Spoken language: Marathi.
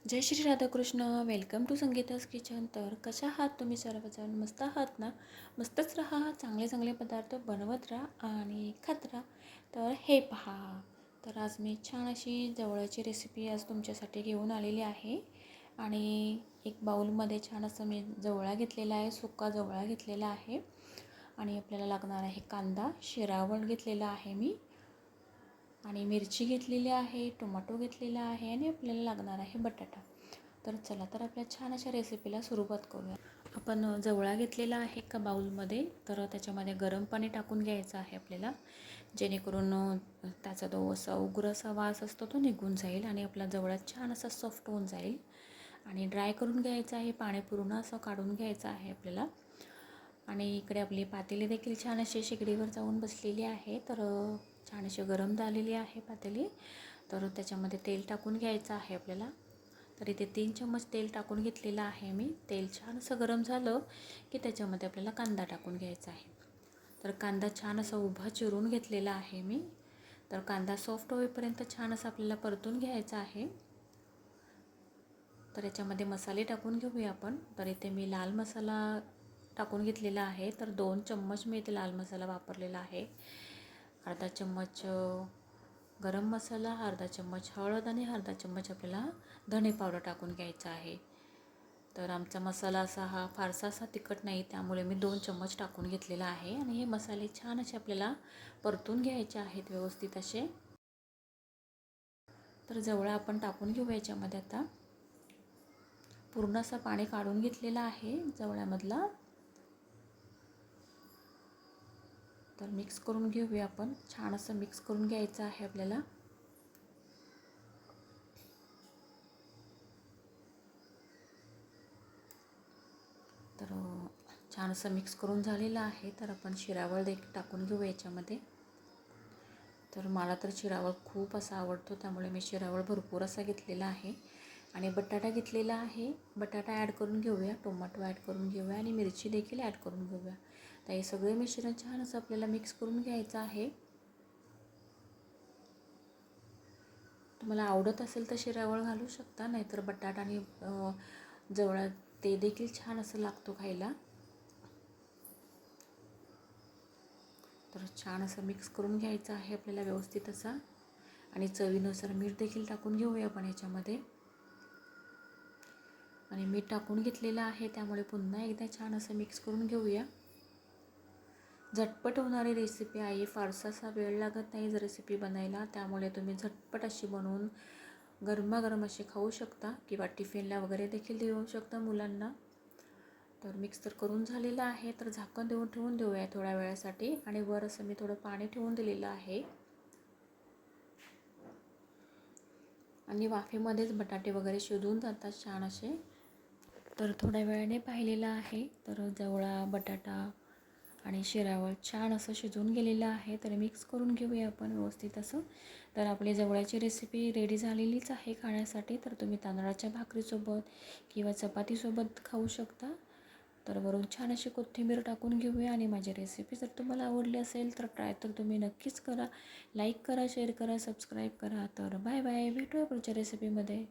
Jai Shri Radhakrishna. Welcome to Sangeeta's kitchen. तर कशा आहात तुम्ही सर्वजण? मस्त आहात ना? मस्तच राहा, चांगले चांगले पदार्थ बनवत राहा आणि खात राहा. तर हे पहा, तर आज मी छान अशी जवळची रेसिपी आज तुमच्यासाठी घेऊन आलेली आहे. आणि एक बाउलमध्ये छान असं मी जवळा घेतलेला आहे, सुका जवळा घेतलेला आहे. आणि आपल्याला लागणार आहे कांदा, शिरावळ घेतलेला आहे मी, आणि मिरची घेतलेली आहे, टोमॅटो घेतलेला आहे, आणि आपल्याला लागणार आहे बटाटा. तर चला तर आपल्या छान अशा रेसिपीला सुरुवात करूया. आपण जवळा घेतलेला आहे का बाउलमध्ये, तर त्याच्यामध्ये गरम पाणी टाकून घ्यायचं आहे आपल्याला, जेणेकरून त्याचा तो असा उग्र असा वास असतो तो निघून जाईल आणि आपला जवळा छान असा सॉफ्ट होऊन जाईल. आणि ड्राय करून घ्यायचं आहे, पाणी पूर्ण असं काढून घ्यायचं आहे आपल्याला. आणि इकडे आपली पातेली देखील छान अशी शेगडीवर जाऊन बसलेली आहे. तर छान अशी गरम झालेली आहे पातेली. तर त्याच्यामध्ये तेल टाकून घ्यायचं आहे आपल्याला. तर इथे 3 चम्मच तेल टाकून घेतलेलं आहे मी. तेल छान असं गरम झालं की त्याच्यामध्ये आपल्याला कांदा टाकून घ्यायचा आहे. तर कांदा छान असा उभा चिरून घेतलेला आहे मी. तर कांदा सॉफ्ट होईपर्यंत छान असं आपल्याला परतून घ्यायचा आहे. तर याच्यामध्ये मसाले टाकून घेऊया आपण. तर इथे मी लाल मसाला टाकून घेतलेला आहे. तर 2 चम्मच मी इथे लाल मसाला वापरलेला आहे. अर्धा चम्मच गरम मसाला, अर्धा चम्मच हळद आणि अर्धा चम्मच आपल्याला धणे पावडर टाकून घ्यायचा आहे. तर आमचा मसाला हा फारसा असा तिखट नाही, त्यामुळे मी 2 चम्मच टाकून घेतलेला आहे. आणि हे मसाले छान असे आपल्याला परतून घ्यायचे आहेत व्यवस्थित असे. तर जवळ आपण टाकून घेऊ याच्यामध्ये. आता पूर्ण असं पाणी काढून घेतलेलं आहे जवळ्यामधला. तर मिक्स करून घेऊया आपण. छान असं मिक्स करून घ्यायचं आहे आपल्याला. तर छान असं मिक्स करून झालेलं आहे. तर आपण शिरावळ देखील टाकून घेऊ याच्यामध्ये. तर मला तर शिरावळ खूप असा आवडतो, त्यामुळे मी शिरावळ भरपूर असा घेतलेला आहे. आणि बटाटा घेतलेला आहे, बटाटा ॲड करून घेऊया, टोमॅटो ॲड करून घेऊया आणि मिरची देखील ॲड करून घेऊया. तर हे सगळे मिश्रण छान असं आपल्याला मिक्स करून घ्यायचं आहे. तुम्हाला आवडत असेल तर शिरावळ घालू शकता, नाहीतर बटाटा आणि जवळा ते देखील छान असं लागतो खायला. तर छान असं मिक्स करून घ्यायचं आहे आपल्याला व्यवस्थित असा. आणि चवीनुसार मीठ देखील टाकून घेऊया आपण याच्यामध्ये. आणि मीठ टाकून घेतलेलं आहे, त्यामुळे पुन्हा एकदा छान असं मिक्स करून घेऊया. झटपट होणारी रेसिपी आहे, फारसा असा वेळ लागत नाही रेसिपी बनायला, त्यामुळे तुम्ही झटपट अशी बनवून गरमागरम अशी खाऊ शकता किंवा टिफिनला वगैरे देखील देऊ शकता मुलांना. तर मिक्स तर करून झालेलं आहे. तर झाकण देऊन ठेवून देऊया थोड्या वेळासाठी. आणि वर असं मी थोडं पाणी ठेवून दिलेलं आहे. आणि वाफेमध्येच बटाटे वगैरे शिजून जातात छान असे. तर थोड्या वेळाने पाहिलेलं आहे, तर जवळा, बटाटा आणि शिरावळ छान असं शिजून गेलेलं आहे. तर मिक्स करून घेऊया आपण व्यवस्थित असं. तर आपली जवळची रेसिपी रेडी झालेलीच आहे खाण्यासाठी. तर तुम्ही तांदळाच्या भाकरीसोबत किंवा चपातीसोबत खाऊ शकता. तर वरून छान अशी कोथिंबीर टाकून घेऊया. आणि माझी रेसिपी जर तुम्हाला आवडली असेल तर ट्राय तर तुम्ही नक्कीच करा. लाईक करा, शेअर करा, सबस्क्राईब करा. तर बाय बाय, भेटूया पुढच्या रेसिपीमध्ये.